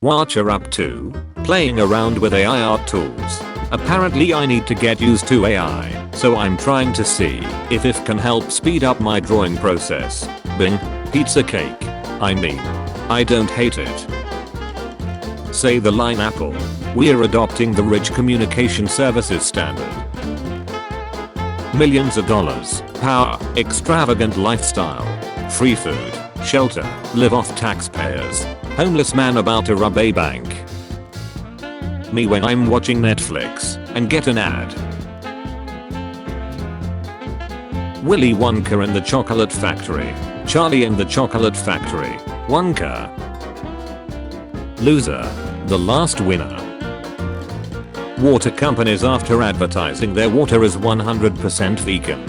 What you're up to? Playing around with AI art tools. Apparently I need to get used to AI, so I'm trying to see if it can help speed up my drawing process. Bing, pizza cake. I mean, I don't hate it. Say the line Apple. We're adopting the Rich Communication Services standard. Millions of dollars, power, extravagant lifestyle, free food, shelter, live off taxpayers, homeless man about to rob a bank. Me when I'm watching Netflix and get an ad. Willy Wonka and the Chocolate Factory, Charlie and the Chocolate Factory, Wonka. Loser, the last winner. Water companies after advertising their water as 100% vegan.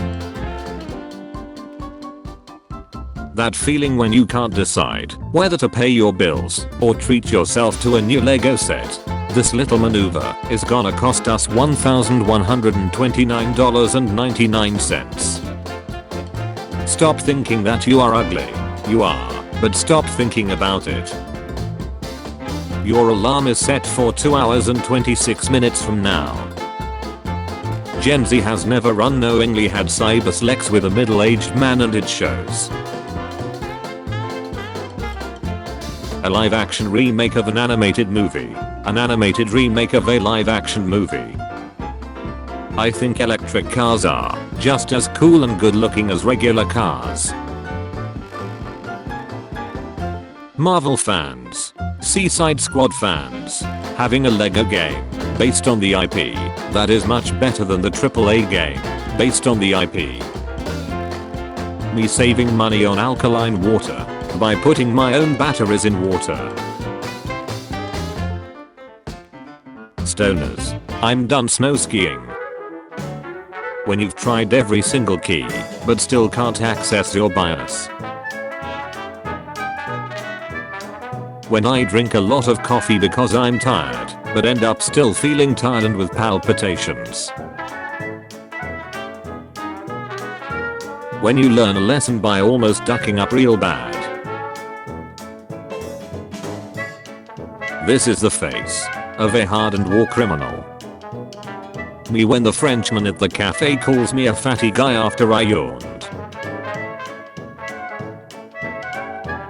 That feeling when you can't decide whether to pay your bills or treat yourself to a new Lego set. This little maneuver is gonna cost us $1,129.99. Stop thinking that you are ugly. You are, but stop thinking about it. Your alarm is set for 2 hours and 26 minutes from now. Gen Z has never unknowingly had cybersex with a middle-aged man and it shows. A live-action remake of an animated movie. An animated remake of a live-action movie. I think electric cars are just as cool and good-looking as regular cars. Marvel fans. Seaside Squad fans. Having a Lego game based on the IP that is much better than the AAA game based on the IP. Me saving money on alkaline water by putting my own batteries in water. Stoners. I'm done snow skiing. When you've tried every single key but still can't access your BIOS. When I drink a lot of coffee because I'm tired, but end up still feeling tired and with palpitations. When you learn a lesson by almost ducking up real bad. This is the face of a hardened war criminal. Me when the Frenchman at the cafe calls me a fatty guy after I yawned.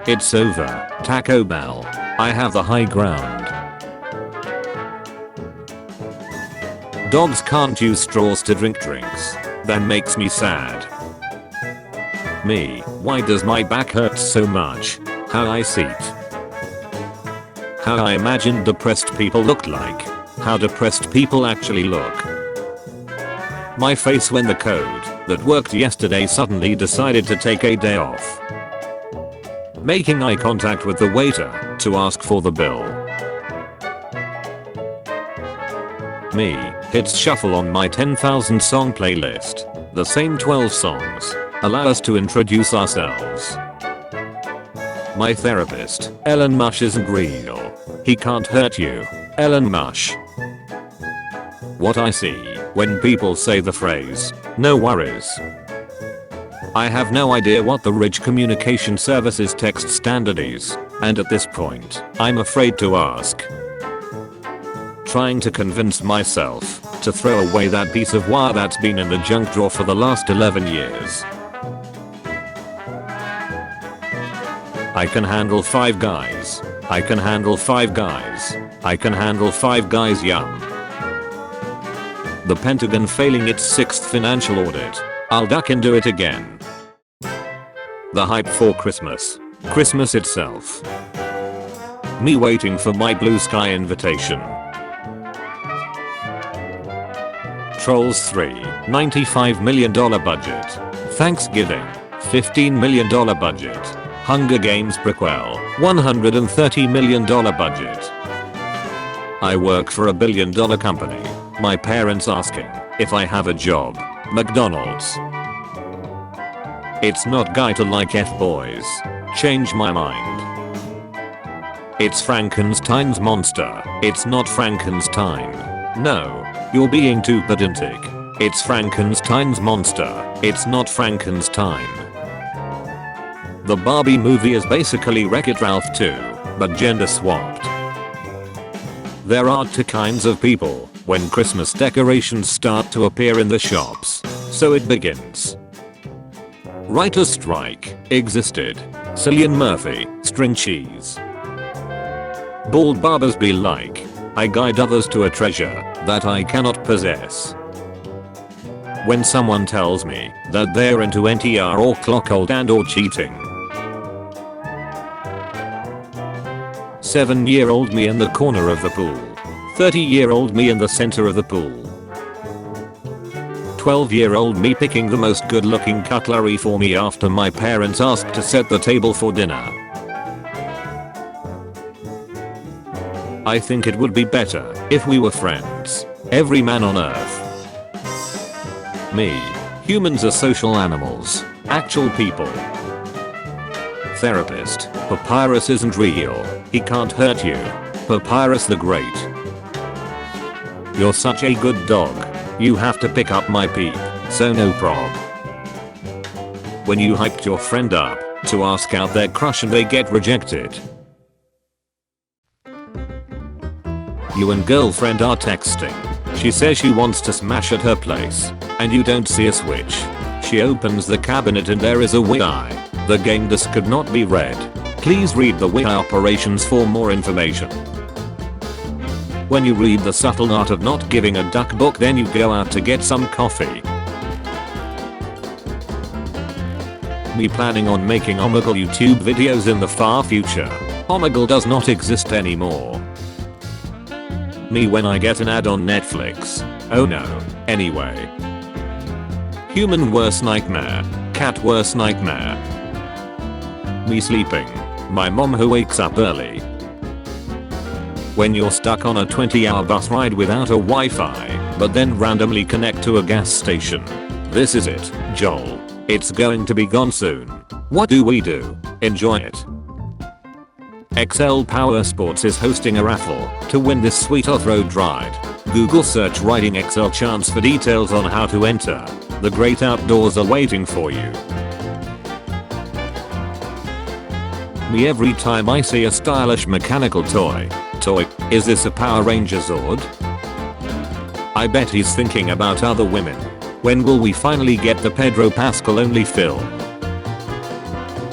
It's over, Taco Bell. I have the high ground. Dogs can't use straws to drink drinks. That makes me sad. Me, why does my back hurt so much? How I seat. How I imagine depressed people look like. How depressed people actually look. My face when the code that worked yesterday suddenly decided to take a day off. Making eye contact with the waiter to ask for the bill. Me, hits shuffle on my 10,000 song playlist. The same 12 songs allow us to introduce ourselves. My therapist, Ellen Mush isn't real. He can't hurt you, Ellen Mush. What I see when people say the phrase, no worries. I have no idea what the Rich Communication Services text standard is, and at this point, I'm afraid to ask. Trying to convince myself to throw away that piece of wire that's been in the junk drawer for the last 11 years. I can handle 5 guys. I can handle 5 guys. I can handle 5 guys yum. The Pentagon failing its 6th financial audit. I'll duck and do it again. The hype for Christmas. Christmas itself. Me waiting for my blue sky invitation. Trolls 3, $95 million budget. Thanksgiving, $15 million budget. Hunger Games prequel, $130 million budget. I work for a $1 billion company. My parents asking if I have a job. McDonald's. It's not guy to like F-boys. Change my mind. It's Frankenstein's monster. It's not Frankenstein. No, you're being too pedantic. It's Frankenstein's monster. It's not Frankenstein. The Barbie movie is basically Wreck-It Ralph 2, but gender swapped. There are two kinds of people when Christmas decorations start to appear in the shops. So it begins. Writer's strike existed. Cillian Murphy, string cheese. Bald barbers be like, I guide others to a treasure that I cannot possess. When someone tells me that they're into NTR or clockhold and or cheating. 7-year-old me in the corner of the pool. 30-year-old me in the center of the pool. 12-year-old me picking the most good-looking cutlery for me after my parents asked to set the table for dinner. I think it would be better if we were friends. Every man on earth. Me. Humans are social animals. Actual people. Therapist. Papyrus isn't real. He can't hurt you. Papyrus the Great. You're such a good dog. You have to pick up my peep, so no prob. When you hyped your friend up to ask out their crush and they get rejected. You and girlfriend are texting. She says she wants to smash at her place, and you don't see a switch. She opens the cabinet and there is a Wi-Fi. The game disc could not be read. Please read the Wi-Fi operations for more information. When you read The Subtle Art of Not Giving a Duck book, then you go out to get some coffee. Me planning on making Omegle YouTube videos in the far future. Omegle does not exist anymore. Me when I get an ad on Netflix. Oh no. Anyway. Human worst nightmare. Cat worst nightmare. Me sleeping. My mom who wakes up early. When you're stuck on a 20-hour bus ride without a Wi-Fi, but then randomly connect to a gas station. This is it, Joel. It's going to be gone soon. What do we do? Enjoy it. XL Power Sports is hosting a raffle to win this sweet off-road ride. Google search Riding XL chance for details on how to enter. The great outdoors are waiting for you. Me every time I see a stylish mechanical toy. Is this a Power Ranger Zord? I bet he's thinking about other women. When will we finally get the Pedro Pascal only film?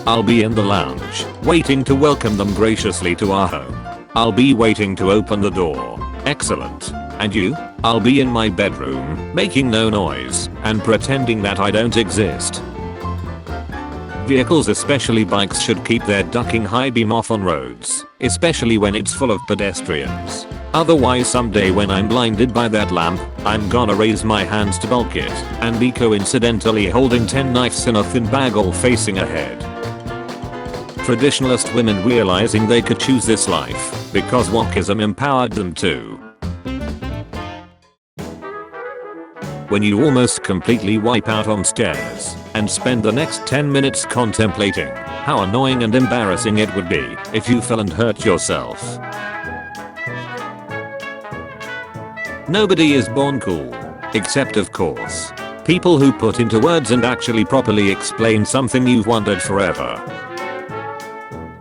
I'll be in the lounge, waiting to welcome them graciously to our home. I'll be waiting to open the door. Excellent. And you? I'll be in my bedroom, making no noise, and pretending that I don't exist. Vehicles, especially bikes, should keep their ducking high beam off on roads, especially when it's full of pedestrians. Otherwise someday when I'm blinded by that lamp, I'm gonna raise my hands to bulk it, and be coincidentally holding 10 knives in a thin bag all facing ahead. Traditionalist women realizing they could choose this life, because wokeism empowered them to. When you almost completely wipe out on stairs, and spend the next 10 minutes contemplating how annoying and embarrassing it would be if you fell and hurt yourself. Nobody is born cool, except of course, people who put into words and actually properly explain something you've wondered forever.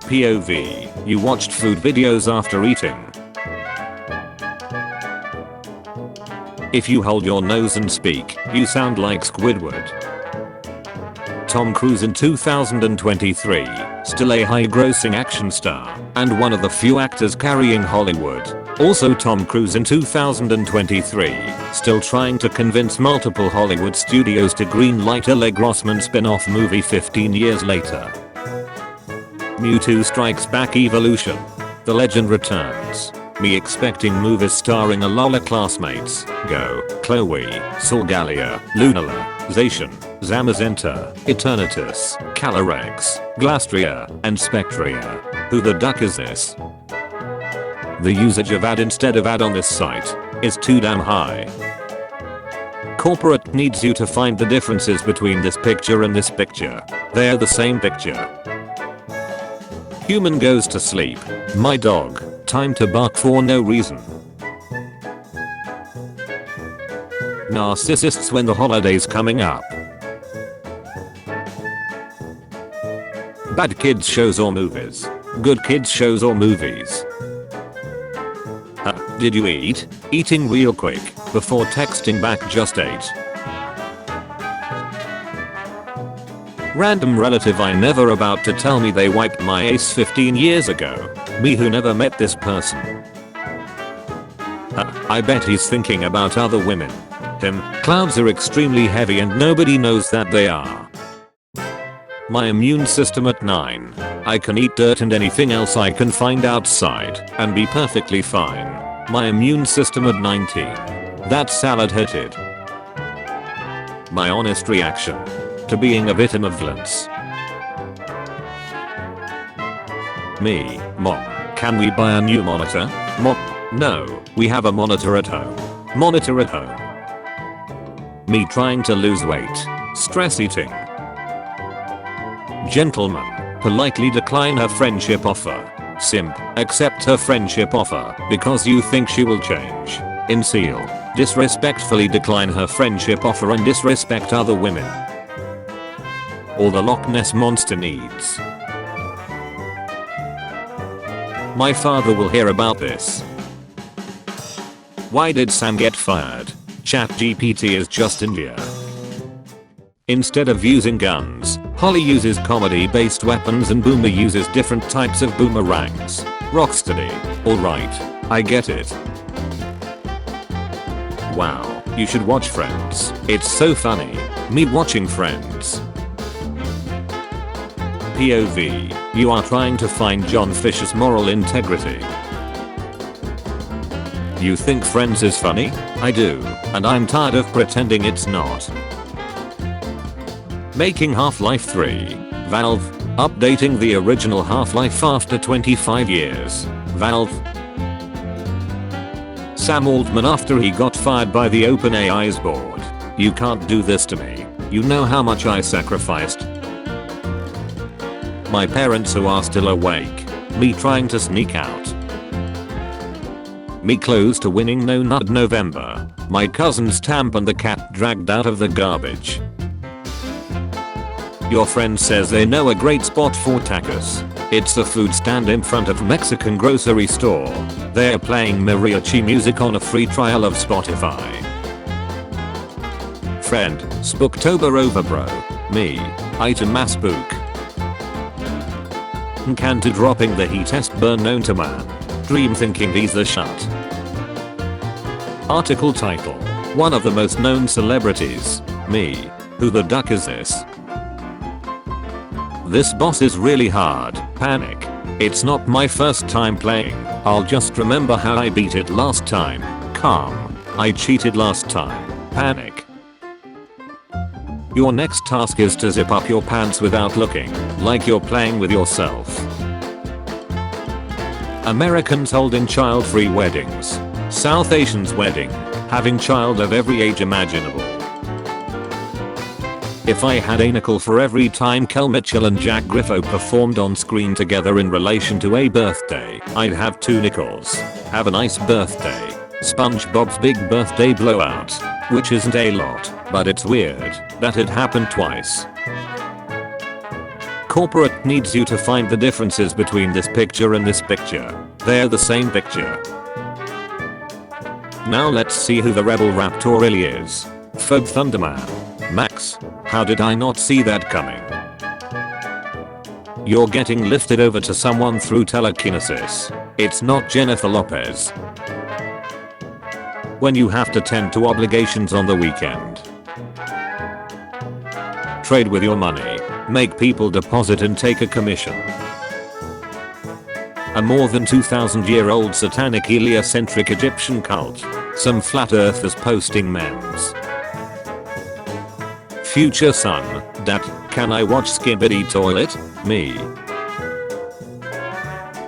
POV, you watched food videos after eating. If you hold your nose and speak, you sound like Squidward. Tom Cruise in 2023, still a high-grossing action star, and one of the few actors carrying Hollywood. Also Tom Cruise in 2023, still trying to convince multiple Hollywood studios to greenlight a Leg Grossman spin-off movie 15 years later. Mewtwo Strikes Back Evolution. The legend returns. Me expecting movies starring Alola classmates, Go, Chloe, Solgaleo, Lunala, Zacian, Zamazenta, Eternatus, Calyrex, Glastria, and Spectria. Who the duck is this? The usage of ad instead of ad on this site is too damn high. Corporate needs you to find the differences between this picture and this picture. They're the same picture. Human goes to sleep. My dog. Time to bark for no reason. Narcissists when the holidays coming up. Bad kids shows or movies. Good kids shows or movies. Did you eat? Eating real quick, before texting back just ate. Random relative I never about to tell me they wiped my ace 15 years ago. Me who never met this person. I bet he's thinking about other women. Him, clouds are extremely heavy and nobody knows that they are. My immune system at 9. I can eat dirt and anything else I can find outside and be perfectly fine. My immune system at 19. That salad hit it. My honest reaction to being a victim of violence. Me, Mom, can we buy a new monitor? Mom, no, we have a monitor at home. Monitor at home. Me trying to lose weight. Stress eating. Gentleman, politely decline her friendship offer. Simp, accept her friendship offer because you think she will change. Incel, disrespectfully decline her friendship offer and disrespect other women. All the Loch Ness Monster needs. My father will hear about this. Why did Sam get fired? ChatGPT is just India. Instead of using guns, Holly uses comedy-based weapons and Boomer uses different types of boomerangs. Rocksteady. Alright, I get it. Wow, you should watch Friends. It's so funny. Me watching Friends. POV, you are trying to find John Fisher's moral integrity. You think Friends is funny? I do, and I'm tired of pretending it's not. Making Half-Life 3. Valve, updating the original Half-Life after 25 years. Valve. Sam Altman after he got fired by the OpenAI's board. You can't do this to me. You know how much I sacrificed. My parents who are still awake. Me trying to sneak out. Me close to winning No Nut November. My cousin's Tamp and the cat dragged out of the garbage. Your friend says they know a great spot for tacos. It's a food stand in front of Mexican grocery store. They're playing mariachi music on a free trial of Spotify. Friend, Spooktober over bro. Me, item mass spook. Canter dropping the heatest burn known to man. Dream thinking these are shut. Article title. One of the most known celebrities. Me. Who the duck is this? This boss is really hard. Panic. It's not my first time playing. I'll just remember how I beat it last time. Calm. I cheated last time. Panic. Your next task is to zip up your pants without looking, like you're playing with yourself. Americans holding child-free weddings. South Asians wedding, having child of every age imaginable. If I had a nickel for every time Kel Mitchell and Jack Griffo performed on screen together in relation to a birthday, I'd have 2 nickels. Have a nice birthday. SpongeBob's Big Birthday Blowout. Which isn't a lot, but it's weird that it happened twice. Corporate needs you to find the differences between this picture and this picture. They're the same picture. Now let's see who the rebel raptor really is. Phobe Thunderman. Max, how did I not see that coming? You're getting lifted over to someone through telekinesis. It's not Jennifer Lopez. When you have to tend to obligations on the weekend. Trade with your money. Make people deposit and take a commission. A more than 2,000-year-old satanic heliocentric Egyptian cult. Some flat earthers posting memes. Future son, Dad, can I watch Skibidi Toilet? Me.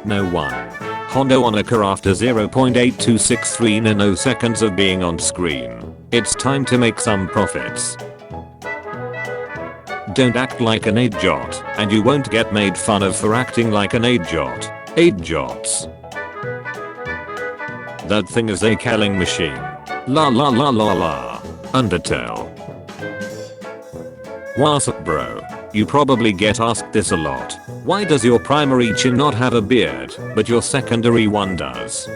No one. Hondo on a car after 0.8263 nanoseconds of being on screen. It's time to make some profits. Don't act like an AidJot, and you won't get made fun of for acting like an AidJot. AidJots. That thing is a killing machine. La la la la la. Undertale. What's up bro? You probably get asked this a lot. Why does your primary chin not have a beard, but your secondary one does?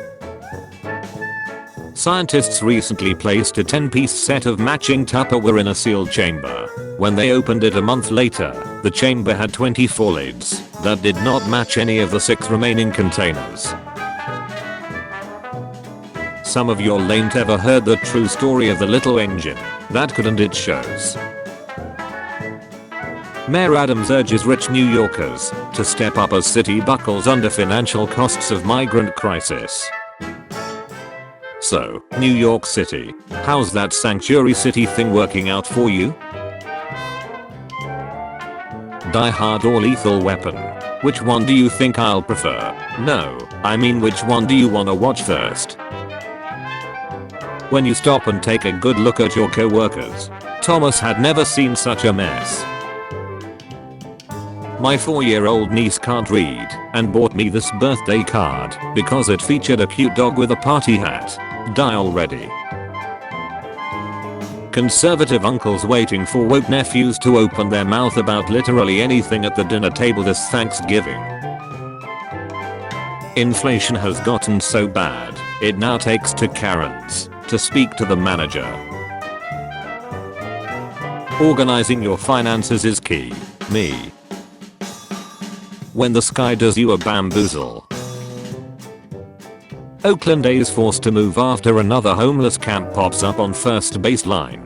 Scientists recently placed a 10-piece set of matching Tupperware in a sealed chamber. When they opened it a month later, the chamber had 24 lids that did not match any of the 6 remaining containers. Some of y'all ain't ever heard the true story of the little engine that couldn't. It shows. Mayor Adams urges rich New Yorkers to step up as city buckles under financial costs of migrant crisis. So, New York City, how's that sanctuary city thing working out for you? Die Hard or Lethal Weapon? Which one do you think I'll prefer? No, I mean which one do you wanna watch first? When you stop and take a good look at your co-workers, Thomas had never seen such a mess. My 4-year-old niece can't read and bought me this birthday card because it featured a cute dog with a party hat. Die already. Conservative uncles waiting for woke nephews to open their mouth about literally anything at the dinner table this Thanksgiving. Inflation has gotten so bad, it now takes 2 Karens to speak to the manager. Organizing your finances is key. Me. When the sky does you a bamboozle. Oakland A is forced to move after another homeless camp pops up on first baseline.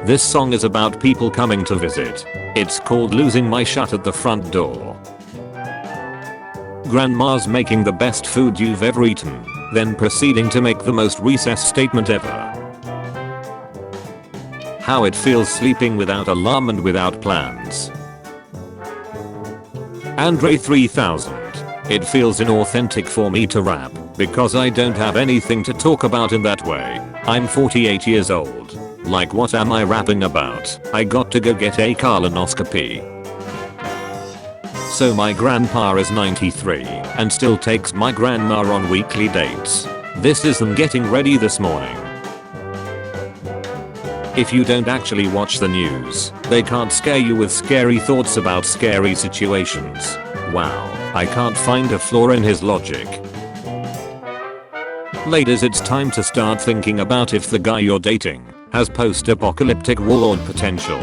This song is about people coming to visit. It's called Losing My Shut at the Front Door. Grandma's making the best food you've ever eaten, then proceeding to make the most recess statement ever. How it feels sleeping without alarm and without plans. Andre 3000. It feels inauthentic for me to rap because I don't have anything to talk about in that way. I'm 48 years old. Like, what am I rapping about? I got to go get a colonoscopy. So my grandpa is 93 and still takes my grandma on weekly dates. This is them getting ready this morning. If you don't actually watch the news, they can't scare you with scary thoughts about scary situations. Wow, I can't find a flaw in his logic. Ladies, it's time to start thinking about if the guy you're dating has post-apocalyptic warlord potential.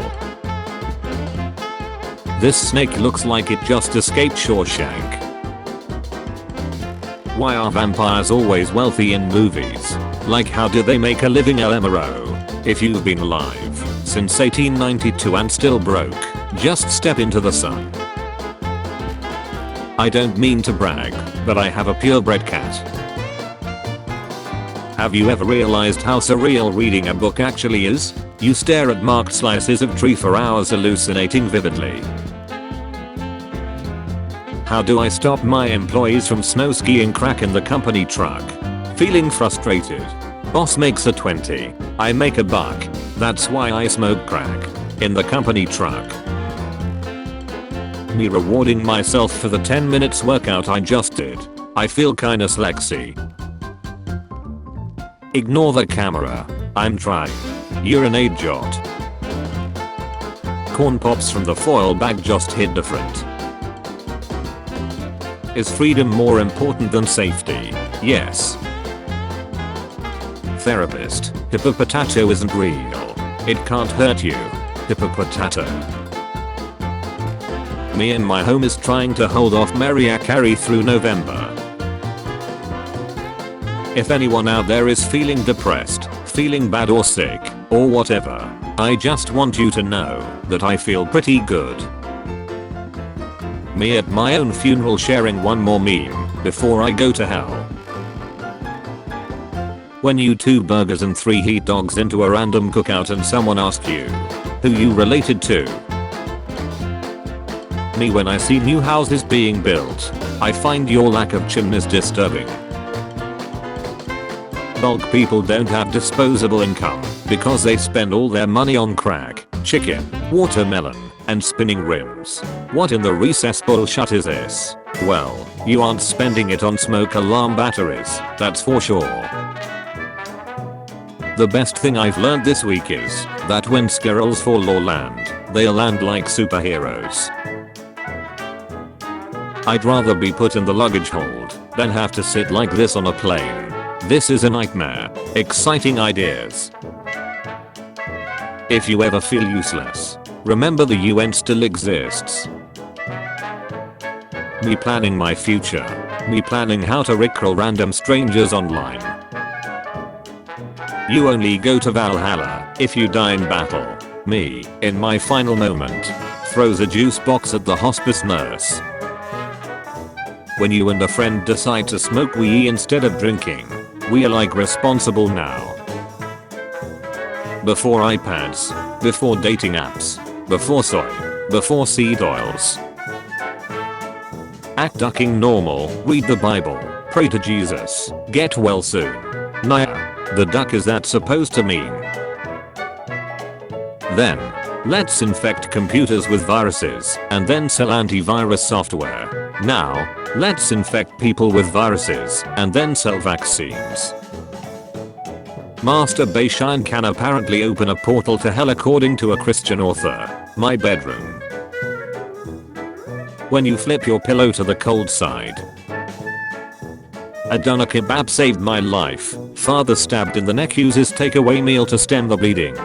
This snake looks like it just escaped Shawshank. Why are vampires always wealthy in movies? Like, how do they make a living LMRO? If you've been alive since 1892 and still broke, just step into the sun. I don't mean to brag, but I have a purebred cat. Have you ever realized how surreal reading a book actually is? You stare at marked slices of tree for hours hallucinating vividly. How do I stop my employees from snow skiing crack in the company truck? Feeling frustrated. Boss makes a 20. I make a buck. That's why I smoke crack in the company truck. Me rewarding myself for the 10 minutes workout I just did. I feel kinda slexy. Ignore the camera. I'm trying. Urinate jot. Corn pops from the foil bag just hit different. Is freedom more important than safety? Yes. Therapist. Hippopotato isn't real. It can't hurt you. Hippopotato. Me and my home is trying to hold off Mariah Carey through November. If anyone out there is feeling depressed, feeling bad or sick, or whatever, I just want you to know that I feel pretty good. Me at my own funeral sharing one more meme before I go to hell. When you 2 burgers and 3 heat dogs into a random cookout and someone asks you who you related to. Me when I see new houses being built, I find your lack of chimneys disturbing. Bulk people don't have disposable income because they spend all their money on crack, chicken, watermelon, and spinning rims. What in the recess bullshit is this? Well, you aren't spending it on smoke alarm batteries, that's for sure. The best thing I've learned this week is that when squirrels fall or land, they'll land like superheroes. I'd rather be put in the luggage hold than have to sit like this on a plane. This is a nightmare. Exciting ideas. If you ever feel useless, remember the UN still exists. Me planning my future. Me planning how to rickroll random strangers online. You only go to Valhalla if you die in battle. Me, in my final moment, throws a juice box at the hospice nurse. When you and a friend decide to smoke weed instead of drinking, we are like responsible now. Before iPads, before dating apps, before soy, before seed oils. Act ducking normal, read the Bible, pray to Jesus, get well soon. Naya, the duck is that supposed to mean? Then, let's infect computers with viruses and then sell antivirus software. Now, let's infect people with viruses and then sell vaccines. Masturbation can apparently open a portal to hell according to a Christian author. My bedroom. When you flip your pillow to the cold side. A doner kebab saved my life. Father stabbed in the neck uses takeaway meal to stem the bleeding.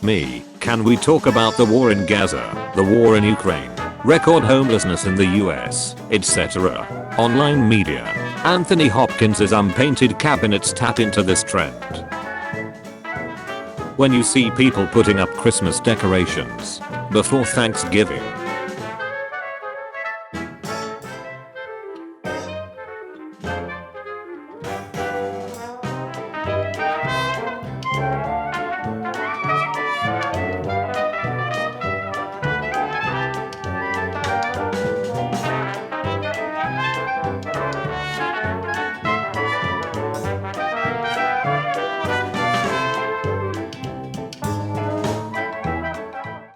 Me, can we talk about the war in Gaza, the war in Ukraine, record homelessness in the US, etc. Online media. Anthony Hopkins' unpainted cabinets tap into this trend. When you see people putting up Christmas decorations before Thanksgiving.